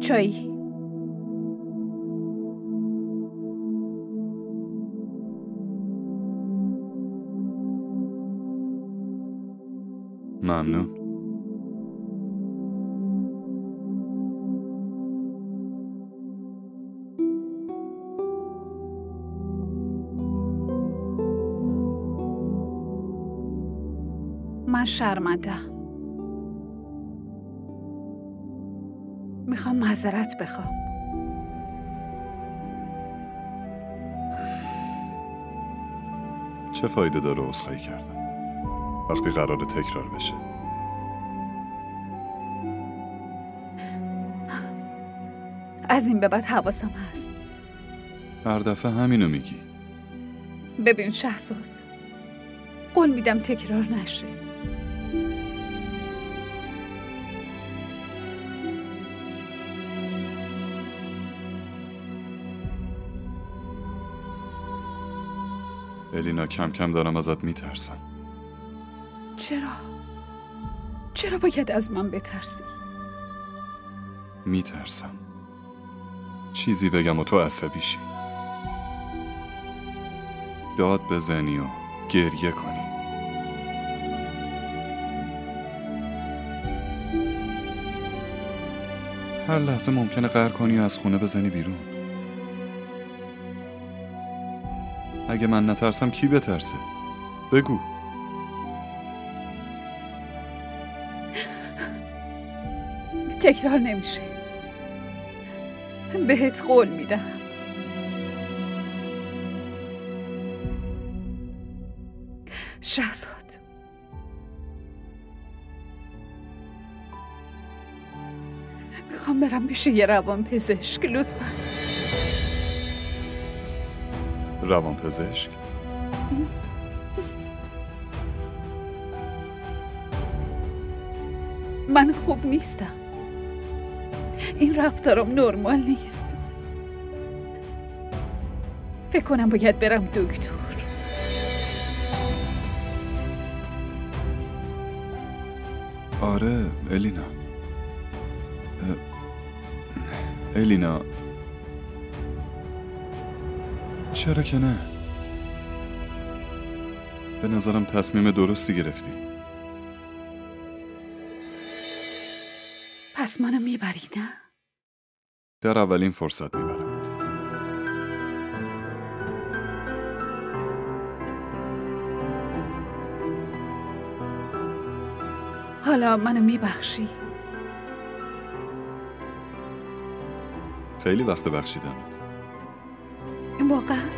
چایی. ممنون. من شرمنده‌ام. میخوام معذرت بخوام. چه فایده داره عذرخواهی کردن وقتی قراره تکرار بشه؟ از این به بعد حواسم هست. هر دفعه همینو میگی. ببین شهزاد، قول میدم تکرار نشه. الینا، کم کم دارم ازت میترسم. چرا باید از من بترسی؟ میترسم چیزی بگم و تو عصبی شی، داد بزنی و گریه کنی. هر لحظه ممکنه قهر کنی و از خونه بزنی بیرون. اگه من نترسم کی بترسه؟ بگو. تکرار نمیشه. بهت قول میدم. شهزاد، میخوام برم پیش یه روان پزشک. لطفا. روان پزشک؟ من خوب نیستم. این رفتارم نرمال نیست. فکر کنم باید برم دکتر. آره الینا. الینا، چرا که نه؟ به نظرم تصمیم درستی گرفتی. پس منو میبری نه؟ در اولین فرصت میبرمت. حالا منو میبخشی؟ خیلی وقت بخشیدمت. واقعا؟